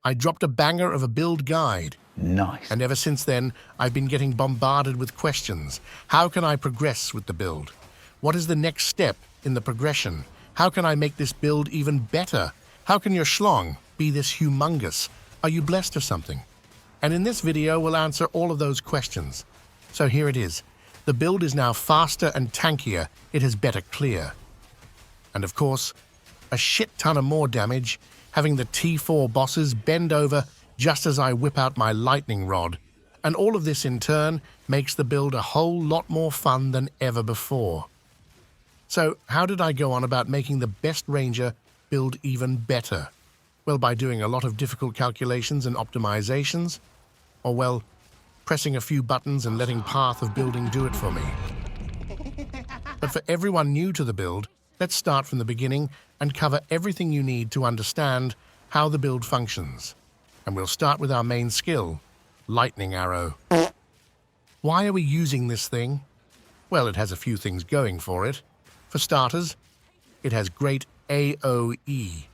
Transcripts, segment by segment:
I dropped a banger of a build guide. Nice. And ever since then, I've been getting bombarded with questions. How can I progress with the build? What is the next step in the progression? How can I make this build even better? How can your schlong be this humongous? Are you blessed or something? And in this video, we'll answer all of those questions. So here it is. The build is now faster and tankier. It has better clear. And of course, a shit ton of more damage, having the T4 bosses bend over just as I whip out my lightning rod. And all of this in turn makes the build a whole lot more fun than ever before. So how did I go on about making the best ranger build even better? Well, by doing a lot of difficult calculations and optimizations, or well, pressing a few buttons and letting Path of Building do it for me. But for everyone new to the build, let's start from the beginning and cover everything you need to understand how the build functions. And we'll start with our main skill, Lightning Arrow. Why are we using this thing? Well, it has a few things going for it. For starters, it has great AoE.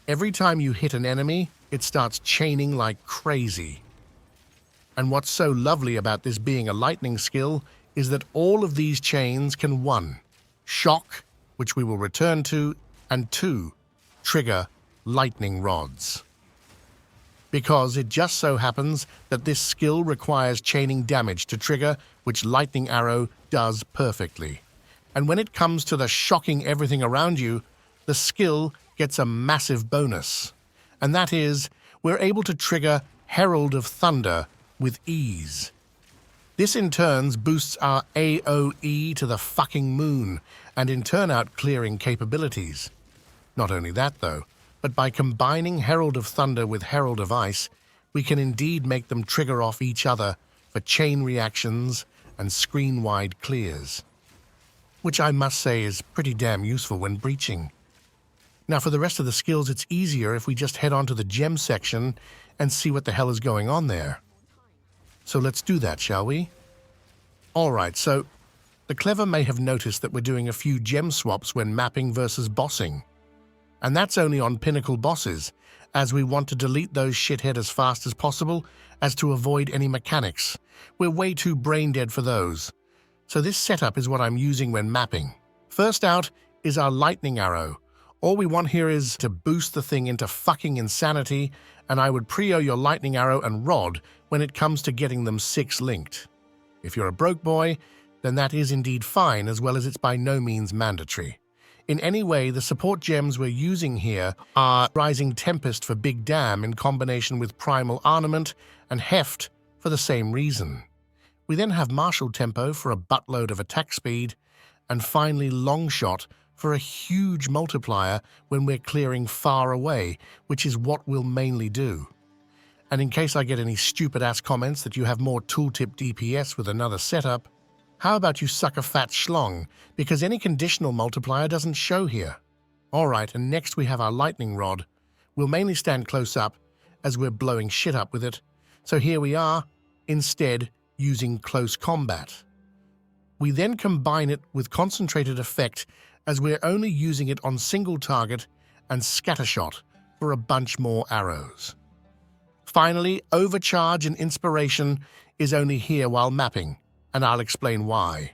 Every time you hit an enemy, it starts chaining like crazy. And what's so lovely about this being a lightning skill is that all of these chains can 1. Shock, which we will return to, and 2. Trigger lightning rods. Because it just so happens that this skill requires chaining damage to trigger, which Lightning Arrow does perfectly. And when it comes to the shocking everything around you, the skill gets a massive bonus. And that is, we're able to trigger Herald of Thunder with ease. This in turn boosts our AoE to the fucking moon, and in turn out clearing capabilities. Not only that though, but by combining Herald of Thunder with Herald of Ice, we can indeed make them trigger off each other for chain reactions and screen-wide clears. Which I must say is pretty damn useful when breaching. Now for the rest of the skills, it's easier if we just head on to the gem section and see what the hell is going on there. So let's do that, shall we? Alright, so the clever may have noticed that we're doing a few gem swaps when mapping versus bossing. And that's only on Pinnacle bosses, as we want to delete those shithead as fast as possible as to avoid any mechanics. We're way too brain dead for those. So this setup is what I'm using when mapping. First out is our Lightning Arrow. All we want here is to boost the thing into fucking insanity, and I would prio your Lightning Arrow and Rod when it comes to getting them 6 linked. If you're a broke boy, then that is indeed fine, as well as it's by no means mandatory. In any way, the support gems we're using here are Rising Tempest for Big Dam in combination with Primal Armament and Heft for the same reason. We then have Martial Tempo for a buttload of attack speed, and finally Longshot for a huge multiplier when we're clearing far away, which is what we'll mainly do. And in case I get any stupid-ass comments that you have more tooltip DPS with another setup, how about you suck a fat schlong, because any conditional multiplier doesn't show here. Alright, and next we have our Lightning Rod. We'll mainly stand close up, as we're blowing shit up with it, so here we are, instead using close combat. We then combine it with concentrated effect, as we're only using it on single target, and scattershot for a bunch more arrows. Finally, Overcharge and Inspiration is only here while mapping, and I'll explain why.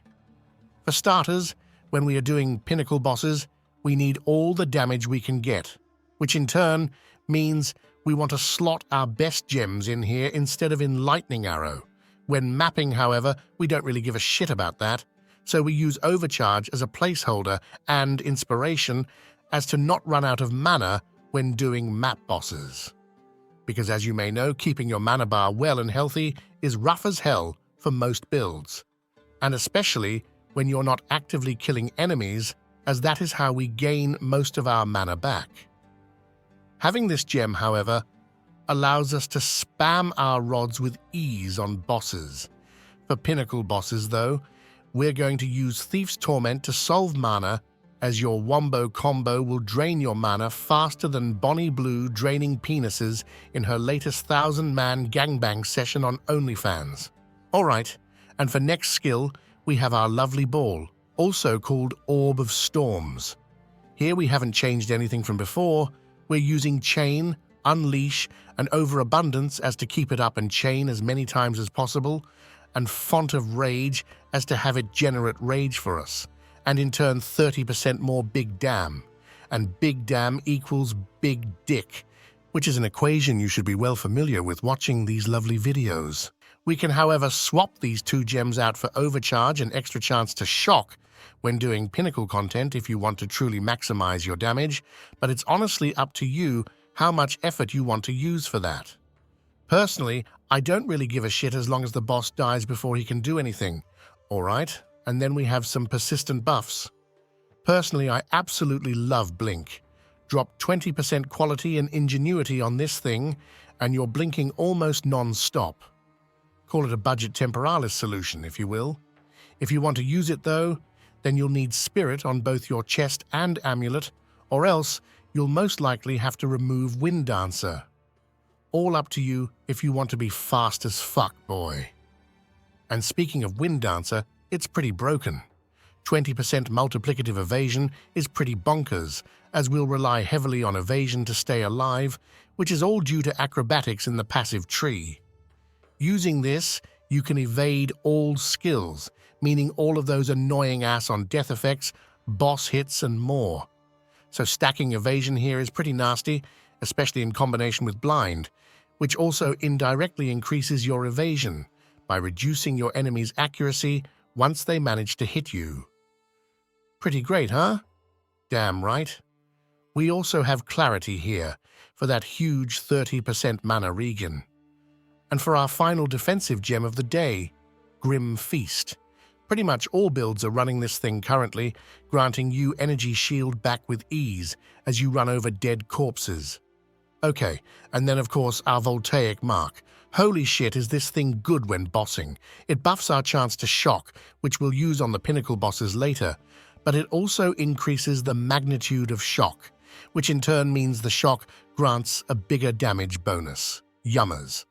For starters, when we are doing Pinnacle bosses, we need all the damage we can get, which in turn means we want to slot our best gems in here instead of in Lightning Arrow. When mapping, however, we don't really give a shit about that, so we use Overcharge as a placeholder and Inspiration as to not run out of mana when doing map bosses. Because as you may know, keeping your mana bar well and healthy is rough as hell for most builds, and especially when you're not actively killing enemies, as that is how we gain most of our mana back. Having this gem, however, allows us to spam our rods with ease on bosses. For Pinnacle bosses, though, we're going to use Thief's Torment to solve mana, as your wombo combo will drain your mana faster than Bonnie Blue draining penises in her latest 1,000-man gangbang session on OnlyFans. Alright, and for next skill, we have our lovely ball, also called Orb of Storms. Here we haven't changed anything from before. We're using Chain, unleash an overabundance as to keep it up and chain as many times as possible, and Font of Rage as to have it generate rage for us, and in turn 30% more Big Damn. And Big Damn equals Big Dick, which is an equation you should be well familiar with watching these lovely videos. We can, however, swap these two gems out for Overcharge and extra chance to shock when doing Pinnacle content if you want to truly maximize your damage, but it's honestly up to you how much effort you want to use for that. Personally, I don't really give a shit as long as the boss dies before he can do anything. Alright, and then we have some persistent buffs. Personally, I absolutely love Blink. Drop 20% quality and ingenuity on this thing, and you're blinking almost non-stop. Call it a budget temporalis solution, if you will. If you want to use it, though, then you'll need Spirit on both your chest and amulet, or else you'll most likely have to remove Wind Dancer. All up to you if you want to be fast as fuck, boy. And speaking of Wind Dancer, it's pretty broken. 20% multiplicative evasion is pretty bonkers, as we'll rely heavily on evasion to stay alive, which is all due to acrobatics in the passive tree. Using this, you can evade all skills, meaning all of those annoying ass on death effects, boss hits, and more. So stacking evasion here is pretty nasty, especially in combination with blind, which also indirectly increases your evasion by reducing your enemy's accuracy once they manage to hit you. Pretty great, huh? Damn right. We also have Clarity here for that huge 30% mana regen. And for our final defensive gem of the day, Grim Feast. Pretty much all builds are running this thing currently, granting you energy shield back with ease as you run over dead corpses. Okay, and then of course our Voltaic Mark. Holy shit, is this thing good when bossing. It buffs our chance to shock, which we'll use on the Pinnacle bosses later, but it also increases the magnitude of shock, which in turn means the shock grants a bigger damage bonus. Yummers.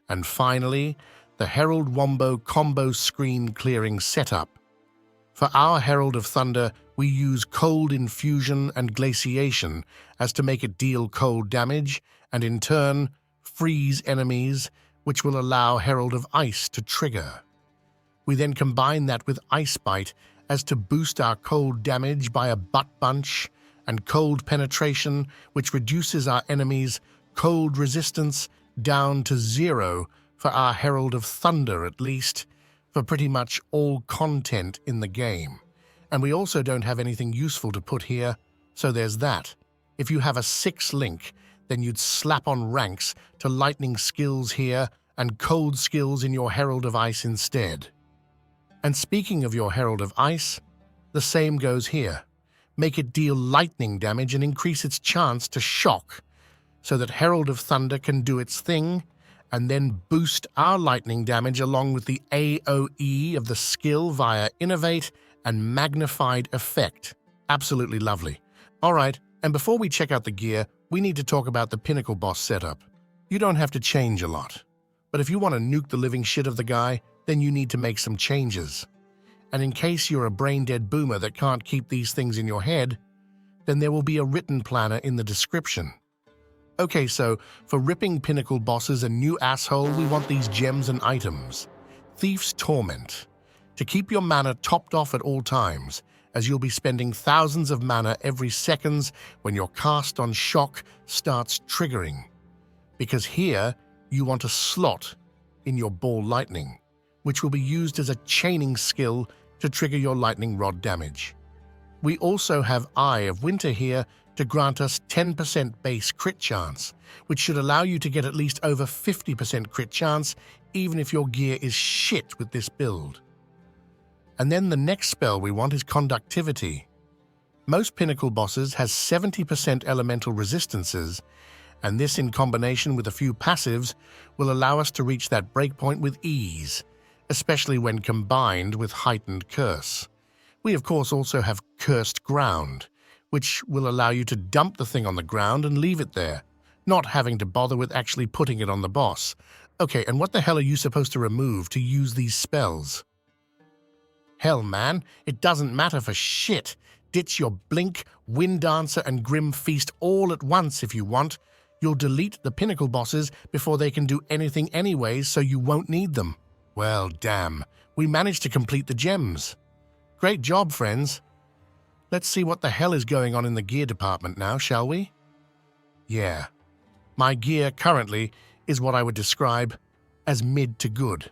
And finally, the Herald Wombo combo screen clearing setup. For our Herald of Thunder, we use Cold Infusion and Glaciation as to make it deal cold damage, and in turn, freeze enemies, which will allow Herald of Ice to trigger. We then combine that with Ice Bite as to boost our cold damage by a butt bunch, and Cold Penetration, which reduces our enemies' cold resistance down to 0 for our Herald of Thunder at least, for pretty much all content in the game. And we also don't have anything useful to put here, so there's that. If you have a 6 link, then you'd slap on ranks to lightning skills here and cold skills in your Herald of Ice instead. And speaking of your Herald of Ice, the same goes here. Make it deal lightning damage and increase its chance to shock, so that Herald of Thunder can do its thing, and then boost our lightning damage along with the AoE of the skill via Innovate and Magnified Effect. Absolutely lovely. Alright, and before we check out the gear, we need to talk about the Pinnacle boss setup. You don't have to change a lot, but if you want to nuke the living shit of the guy, then you need to make some changes. And in case you're a brain-dead boomer that can't keep these things in your head, then there will be a written planner in the description. Okay, so for ripping Pinnacle bosses a new asshole, we want these gems and items. Thief's Torment. To keep your mana topped off at all times, as you'll be spending thousands of mana every seconds when your cast on shock starts triggering. Because here, you want a slot in your Ball Lightning, which will be used as a chaining skill to trigger your lightning rod damage. We also have Eye of Winter here to grant us 10% base crit chance, which should allow you to get at least over 50% crit chance even if your gear is shit with this build. And then the next spell we want is Conductivity. Most Pinnacle bosses has 70% elemental resistances, and this in combination with a few passives will allow us to reach that breakpoint with ease, especially when combined with Heightened Curse. We of course also have Cursed Ground, which will allow you to dump the thing on the ground and leave it there, not having to bother with actually putting it on the boss. Okay, and what the hell are you supposed to remove to use these spells? Hell, man, it doesn't matter for shit. Ditch your Blink, Wind Dancer, and Grim Feast all at once if you want. You'll delete the Pinnacle bosses before they can do anything anyways, so you won't need them. Well, damn, we managed to complete the gems. Great job, friends. Let's see what the hell is going on in the gear department now, shall we? Yeah. My gear currently is what I would describe as mid to good.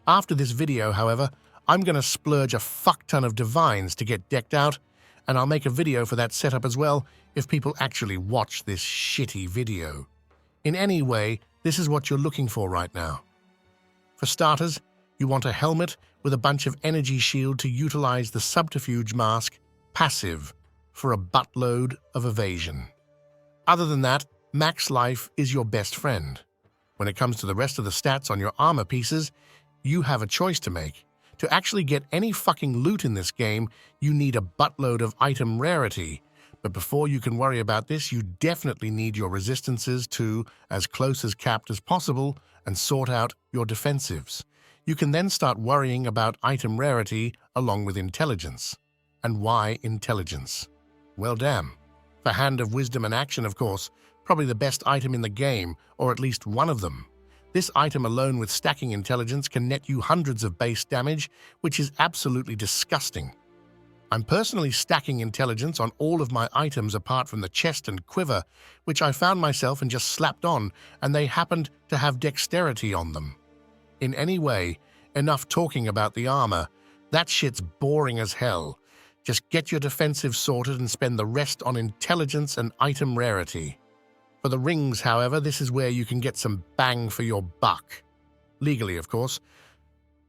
After this video, however, I'm going to splurge a fuck ton of divines to get decked out, and I'll make a video for that setup as well if people actually watch this shitty video. In any way, this is what you're looking for right now. For starters, you want a helmet with a bunch of energy shield to utilize the subterfuge mask passive for a buttload of evasion. Other than that, max life is your best friend. When it comes to the rest of the stats on your armor pieces, you have a choice to make. To actually get any fucking loot in this game, you need a buttload of item rarity. But before you can worry about this, you definitely need your resistances to as close as capped as possible and sort out your defensives. You can then start worrying about item rarity along with intelligence. And why intelligence? Well, damn. For Hand of Wisdom and Action, of course, probably the best item in the game, or at least one of them. This item alone with stacking intelligence can net you hundreds of base damage, which is absolutely disgusting. I'm personally stacking intelligence on all of my items apart from the chest and quiver, which I found myself and just slapped on, and they happened to have dexterity on them. In any way, enough talking about the armor. That shit's boring as hell. Just get your defensive sorted and spend the rest on intelligence and item rarity. For the rings, however, this is where you can get some bang for your buck. Legally, of course.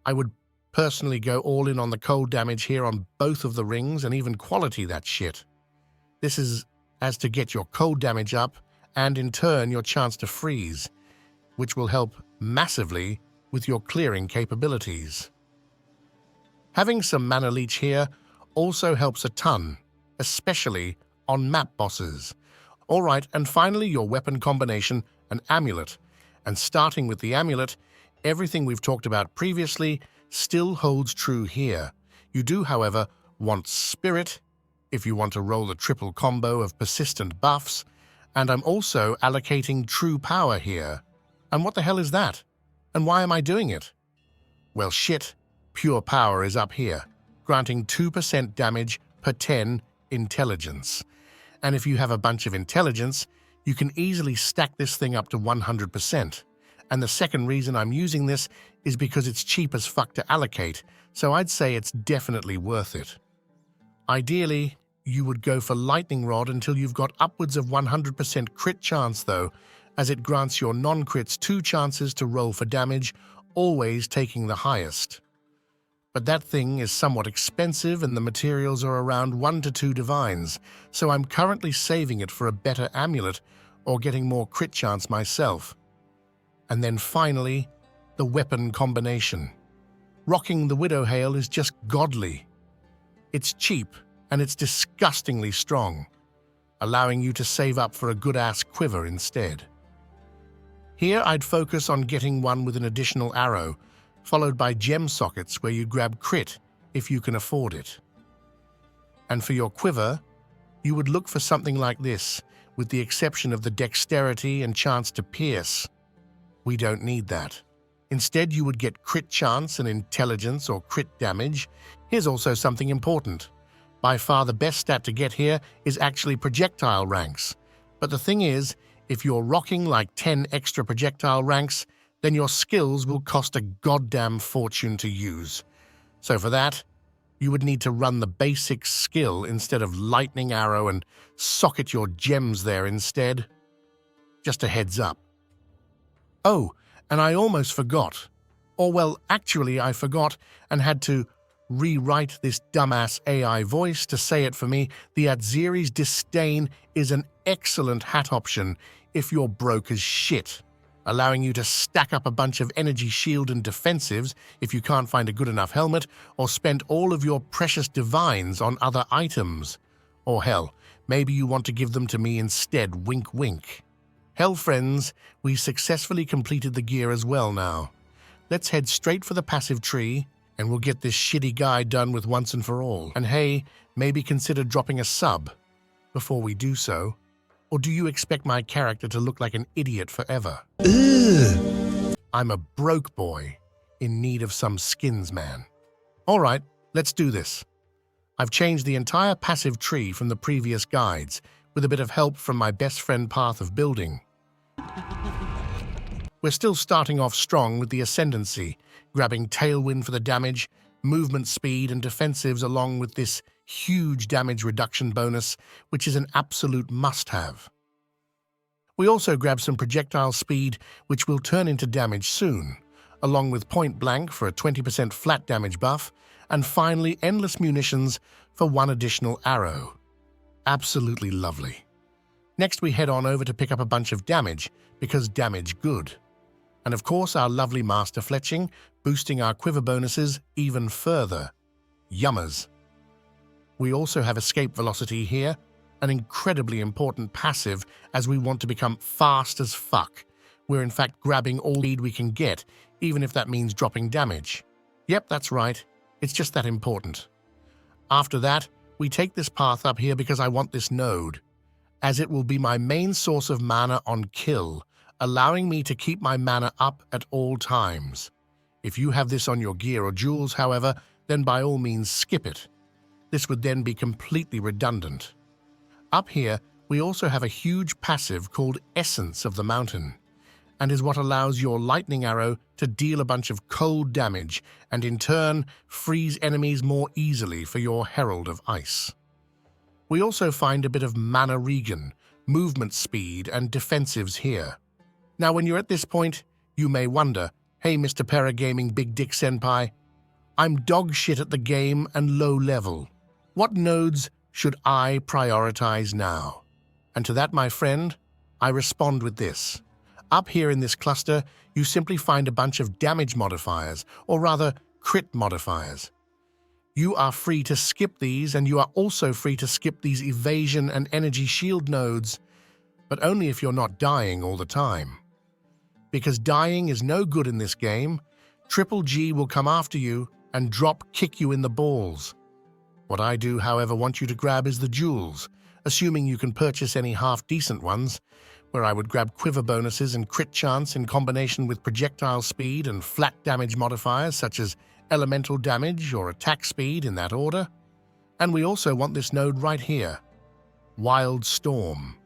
I would personally go all in on the cold damage here on both of the rings and even quality that shit. This is as to get your cold damage up and in turn your chance to freeze, which will help massively with your clearing capabilities. Having some mana leech here also helps a ton, especially on map bosses. Alright, and finally your weapon combination, an amulet. And starting with the amulet, everything we've talked about previously still holds true here. You do, however, want Spirit, if you want to roll the triple combo of persistent buffs, and I'm also allocating True Power here. And what the hell is that? And why am I doing it? Well shit, Pure Power is up here, granting 2% damage per 10 intelligence. And if you have a bunch of intelligence, you can easily stack this thing up to 100%. And the second reason I'm using this is because it's cheap as fuck to allocate, so I'd say it's definitely worth it. Ideally, you would go for Lightning Rod until you've got upwards of 100% crit chance though, as it grants your non-crits 2 chances to roll for damage, always taking the highest. But that thing is somewhat expensive and the materials are around 1 to 2 divines, so I'm currently saving it for a better amulet or getting more crit chance myself. And then finally, the weapon combination. Rocking the Widowhail is just godly. It's cheap and it's disgustingly strong, allowing you to save up for a good-ass quiver instead. Here I'd focus on getting one with an additional arrow, followed by gem sockets where you grab crit if you can afford it. And for your quiver, you would look for something like this, with the exception of the dexterity and chance to pierce. We don't need that. Instead, you would get crit chance and intelligence or crit damage. Here's also something important. By far the best stat to get here is actually projectile ranks. But the thing is, if you're rocking like 10 extra projectile ranks, then your skills will cost a goddamn fortune to use. So for that, you would need to run the basic skill instead of lightning arrow and socket your gems there instead. Just a heads up. Oh, and I almost forgot. Or well, actually I forgot and had to rewrite this dumbass AI voice to say it for me. The Atziri's Disdain is an excellent hat option if you're broke as shit, allowing you to stack up a bunch of energy shield and defensives if you can't find a good enough helmet, or spend all of your precious divines on other items. Or hell, maybe you want to give them to me instead, wink wink. Hell friends, we successfully completed the gear as well now. Let's head straight for the passive tree, and we'll get this shitty guy done with once and for all. And hey, maybe consider dropping a sub before we do so. Or do you expect my character to look like an idiot forever? I'm a broke boy in need of some skins, man. All right, let's do this. I've changed the entire passive tree from the previous guides with a bit of help from my best friend Path of Building. We're still starting off strong with the Ascendancy, grabbing Tailwind for the damage, movement speed and defensives along with this huge damage reduction bonus, which is an absolute must-have. We also grab some projectile speed, which will turn into damage soon, along with Point Blank for a 20% flat damage buff, and finally Endless Munitions for 1 additional arrow. Absolutely lovely. Next we head on over to pick up a bunch of damage, because damage good. And of course our lovely Master Fletching, boosting our quiver bonuses even further. Yummers. We also have Escape Velocity here, an incredibly important passive as we want to become fast as fuck. We're in fact grabbing all lead we can get, even if that means dropping damage. Yep, that's right. It's just that important. After that, we take this path up here because I want this node, as it will be my main source of mana on kill, allowing me to keep my mana up at all times. If you have this on your gear or jewels, however, then by all means skip it. This would then be completely redundant. Up here, we also have a huge passive called Essence of the Mountain, and is what allows your lightning arrow to deal a bunch of cold damage and in turn freeze enemies more easily for your Herald of Ice. We also find a bit of mana regen, movement speed and defensives here. Now when you're at this point, you may wonder, hey Mr. Paragaming Big Dick Senpai, I'm dog shit at the game and low level. What nodes should I prioritize now? And to that, my friend, I respond with this. Up here in this cluster, you simply find a bunch of damage modifiers, or rather, crit modifiers. You are free to skip these, and you are also free to skip these evasion and energy shield nodes, but only if you're not dying all the time. Because dying is no good in this game, Triple G will come after you and drop kick you in the balls. What I do, however, want you to grab is the jewels, assuming you can purchase any half-decent ones, where I would grab quiver bonuses and crit chance in combination with projectile speed and flat damage modifiers such as elemental damage or attack speed in that order. And we also want this node right here, Wild Storm.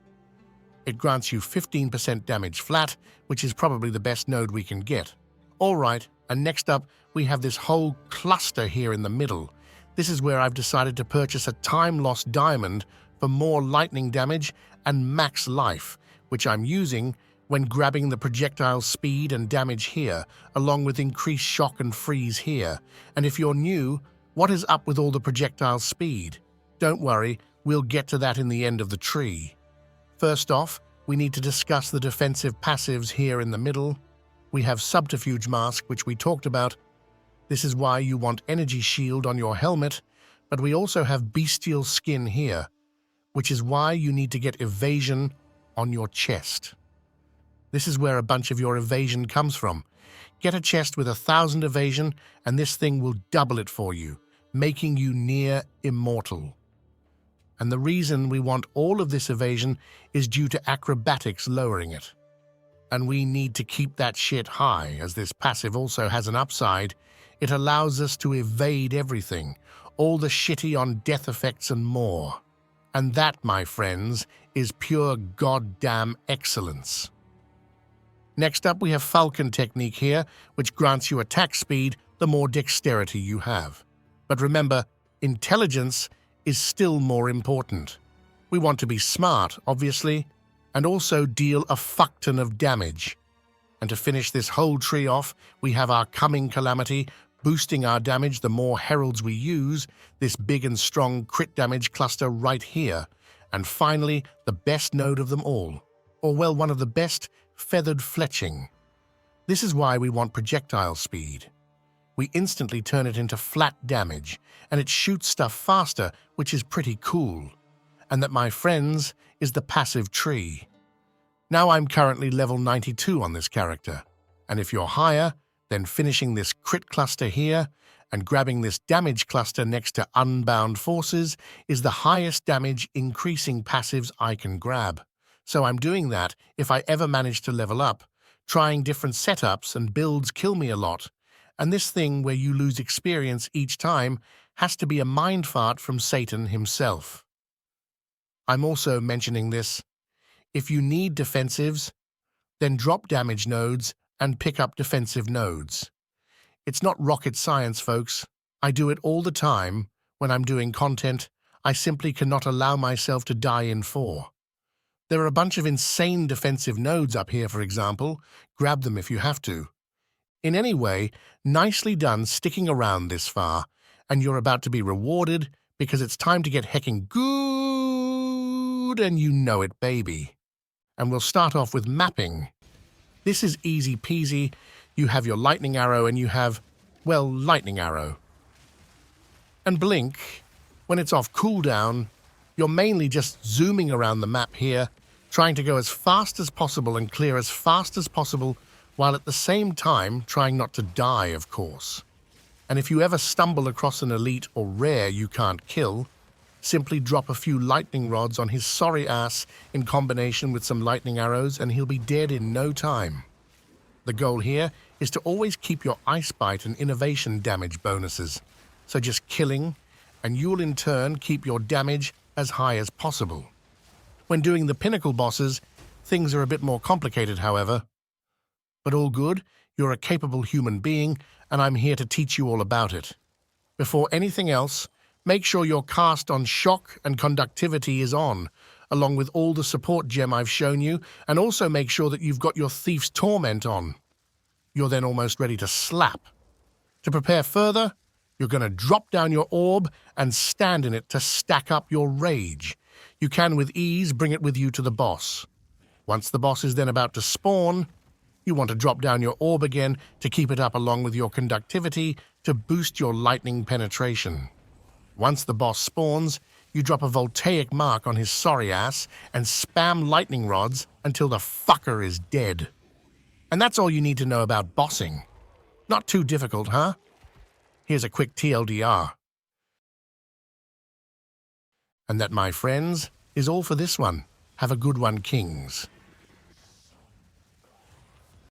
It grants you 15% damage flat, which is probably the best node we can get. All right, and next up, we have this whole cluster here in the middle. This is where I've decided to purchase a time-lost diamond for more lightning damage and max life, which I'm using when grabbing the projectile speed and damage here, along with increased shock and freeze here. And if you're new, what is up with all the projectile speed? Don't worry, we'll get to that in the end of the tree. First off, we need to discuss the defensive passives here in the middle. We have Subterfuge Mask, which we talked about. This is why you want Energy Shield on your helmet, but we also have Bestial Skin here, which is why you need to get Evasion on your chest. This is where a bunch of your evasion comes from. Get a chest with 1,000 evasion, and this thing will double it for you, making you near immortal. And the reason we want all of this evasion is due to acrobatics lowering it. And we need to keep that shit high, as this passive also has an upside. It allows us to evade everything, all the shitty on death effects and more. And that, my friends, is pure goddamn excellence. Next up, we have Falcon Technique here, which grants you attack speed the more dexterity you have. But remember, intelligence is still more important. We want to be smart, obviously, and also deal a fuckton of damage. And to finish this whole tree off, we have our Coming Calamity, boosting our damage the more heralds we use, this big and strong crit damage cluster right here, and finally, the best node of them all, or well, one of the best, Feathered Fletching. This is why we want projectile speed. We instantly turn it into flat damage, and it shoots stuff faster, which is pretty cool. And that, my friends, is the passive tree. Now I'm currently level 92 on this character, and if you're higher, then finishing this crit cluster here and grabbing this damage cluster next to Unbound Forces is the highest damage increasing passives I can grab. So I'm doing that if I ever manage to level up. Trying different setups and builds kill me a lot. And this thing where you lose experience each time has to be a mind fart from Satan himself. I'm also mentioning this. If you need defensives, then drop damage nodes and pick up defensive nodes. It's not rocket science, folks. I do it all the time. When I'm doing content, I simply cannot allow myself to die in 4. There are a bunch of insane defensive nodes up here, for example. Grab them if you have to. In any way, nicely done sticking around this far, and you're about to be rewarded because it's time to get hecking good, and you know it, baby. And we'll start off with mapping. This is easy peasy. You have your lightning arrow and you have, well, lightning arrow. And blink, when it's off cooldown, you're mainly just zooming around the map here, trying to go as fast as possible and clear as fast as possible, while at the same time trying not to die, of course. And if you ever stumble across an elite or rare you can't kill, simply drop a few lightning rods on his sorry ass in combination with some lightning arrows and he'll be dead in no time. The goal here is to always keep your ice bite and innovation damage bonuses, so just killing, and you'll in turn keep your damage as high as possible. When doing the Pinnacle bosses, things are a bit more complicated, however. But all good, you're a capable human being, and I'm here to teach you all about it. Before anything else, make sure your cast on shock and conductivity is on, along with all the support gem I've shown you, and also make sure that you've got your Thief's Torment on. You're then almost ready to slap. To prepare further, you're going to drop down your orb and stand in it to stack up your rage. You can with ease bring it with you to the boss. Once the boss is then about to spawn, you want to drop down your orb again to keep it up along with your conductivity to boost your lightning penetration. Once the boss spawns, you drop a voltaic mark on his sorry ass and spam lightning rods until the fucker is dead. And that's all you need to know about bossing. Not too difficult, huh? Here's a quick TLDR. And that, my friends, is all for this one. Have a good one, Kings.